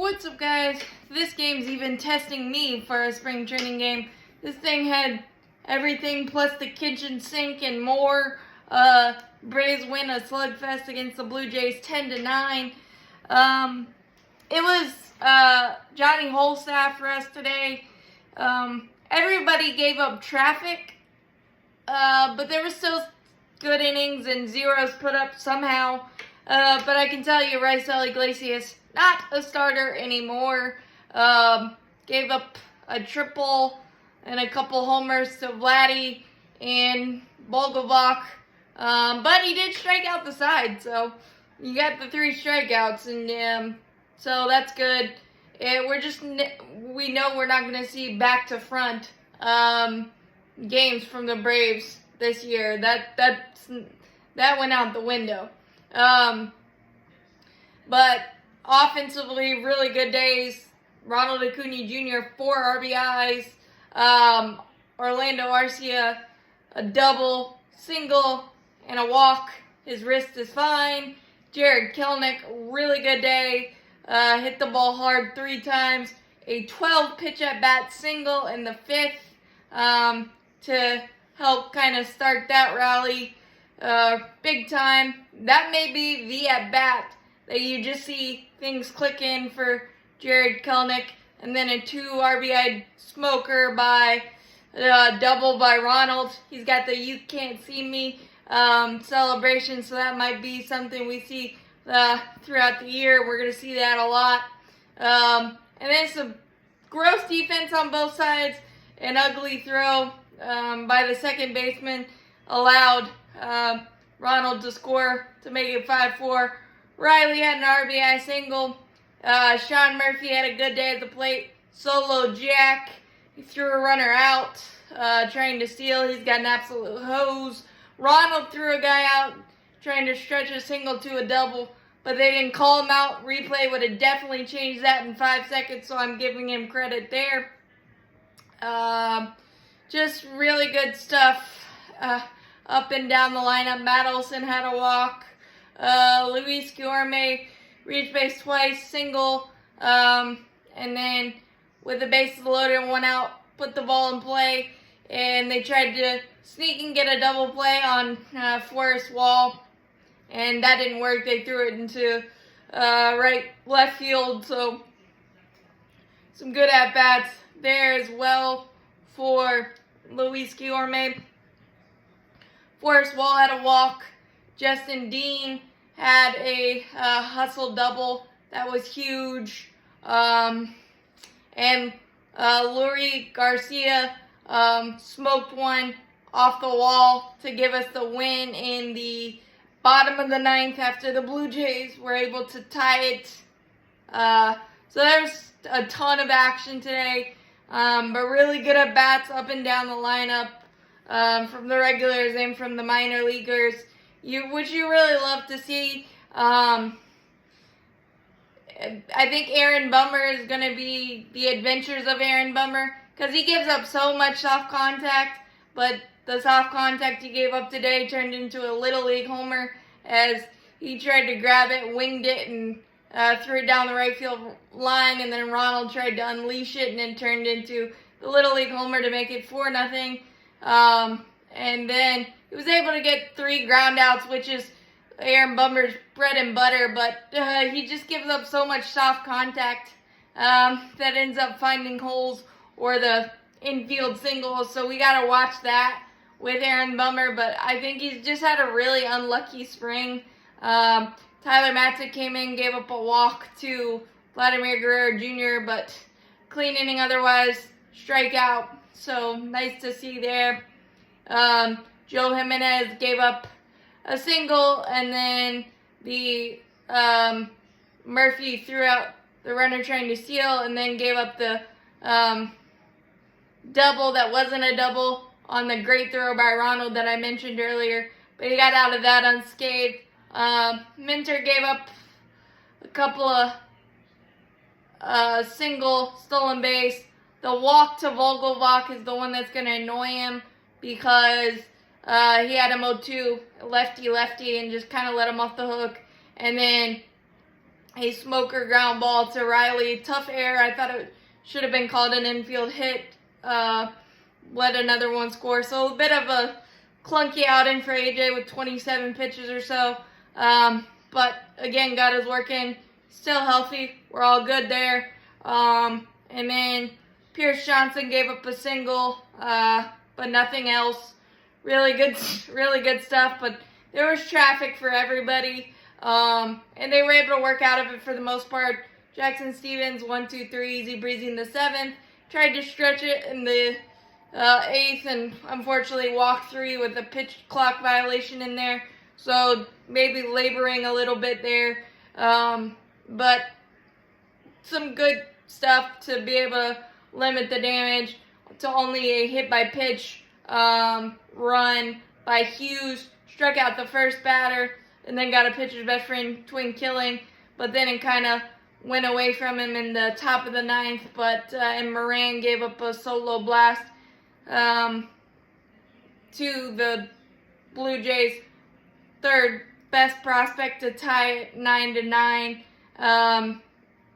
What's up, guys? This game's even testing me for a spring training game. This thing had everything plus the kitchen sink and more. Braves win a slugfest against the Blue Jays 10-9. It was Johnny Holstaff for us today. Everybody gave up traffic, but there were still good innings and zeros put up somehow. But I can tell you, RBI Iglesias, not a starter anymore. Gave up a triple and a couple homers to Vladdy and Vogelbach. But he did strike out the side, so you got the 3 strikeouts, and so that's good. We know we're not going to see back to front games from the Braves this year. That went out the window. But offensively, really good days. Ronald Acuña Jr., 4 RBIs. Orlando Arcia, a double, single, and a walk. His wrist is fine. Jarred Kelenic, really good day. Hit the ball hard 3 times. A 12-pitch at-bat single in the 5th to help kind of start that rally big time. That may be the at-bat that you just see things click in for Jarred Kelenic. And then a 2 RBI smoker by double by Ronald. He's got the "you can't see me" celebration, so that might be something we see throughout the year. We're going to see that a lot. And then some gross defense on both sides. An ugly throw by the second baseman allowed Ronald to score to make it 5-4. Riley had an RBI single. Sean Murphy had a good day at the plate. Solo jack. He threw a runner out, trying to steal. He's got an absolute hose. Ronald threw a guy out, trying to stretch a single to a double, but they didn't call him out. Replay would have definitely changed that in 5 seconds, so I'm giving him credit there. Just really good stuff up and down the lineup. Matt Olson had a walk. Luis Guillorme reached base twice, single, and then with the bases loaded and 1 out, put the ball in play, and they tried to sneak and get a double play on Forrest Wall, and that didn't work. They threw it into left field, so some good at-bats there as well for Luis Guillorme. Forrest Wall had a walk. Justin Dean had a hustle double. That was huge. And RBI Garcia smoked one off the wall to give us the win in the bottom of the 9th after the Blue Jays were able to tie it. So there's a ton of action today, but really good at bats up and down the lineup from the regulars and from the minor leaguers, which you really love to see. I think Aaron Bummer is going to be the adventures of Aaron Bummer, because he gives up so much soft contact, but the soft contact he gave up today turned into a Little League homer as he tried to grab it, winged it, and threw it down the right field line, and then Ronald tried to unleash it, and it turned into the Little League homer to make it 4-0. And then he was able to get 3 ground outs, which is Aaron Bummer's bread and butter, but he just gives up so much soft contact that ends up finding holes or the infield singles, so we got to watch that with Aaron Bummer, but I think he's just had a really unlucky spring. Tyler Matzek came in, gave up a walk to Vladimir Guerrero Jr., but clean inning otherwise, strikeout, so nice to see there. Joe Jimenez gave up a single, and then the Murphy threw out the runner trying to steal, and then gave up the double that wasn't a double on the great throw by Ronald that I mentioned earlier, but he got out of that unscathed. Minter gave up a couple of single stolen base. The walk to Vogelbach is the one that's going to annoy him, because he had him 0-2, lefty, and just kind of let him off the hook. And then a smoker ground ball to Riley. Tough error. I thought it should have been called an infield hit. Let another one score. So a bit of a clunky outing for AJ with 27 pitches or so. But again, got his work in. Still healthy. We're all good there. And then Pierce Johnson gave up a single, but nothing else. Really good stuff. But there was traffic for everybody. And they were able to work out of it for the most part. Jackson Stevens, 1-2-3, easy breezy in the 7th. Tried to stretch it in the 8th, and unfortunately walked 3 with a pitch clock violation in there. So maybe laboring a little bit there. But some good stuff to be able to limit the damage to only a hit by pitch run by Hughes. Struck out the first batter and then got a pitcher's best friend twin killing, but then it kind of went away from him in the top of the 9th. But and Moran gave up a solo blast to the Blue Jays' 3rd best prospect to tie it 9-9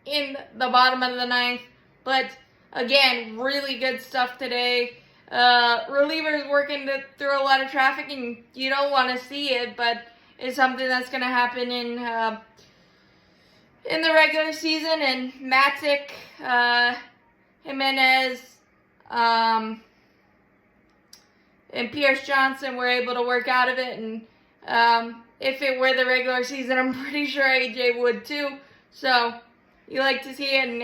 in the bottom of the 9th. But again, really good stuff today. Relievers working through a lot of traffic, and you don't want to see it, but it's something that's going to happen in the regular season. And Matic, Jimenez, and Pierce Johnson were able to work out of it. And if it were the regular season, I'm pretty sure AJ would too. So you like to see it. And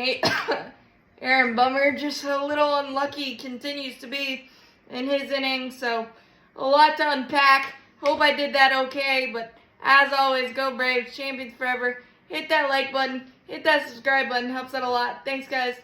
Aaron Bummer, just a little unlucky, continues to be in his innings. So a lot to unpack. Hope I did that okay. But as always, go Braves, champions forever. Hit that like button. Hit that subscribe button. Helps out a lot. Thanks, guys.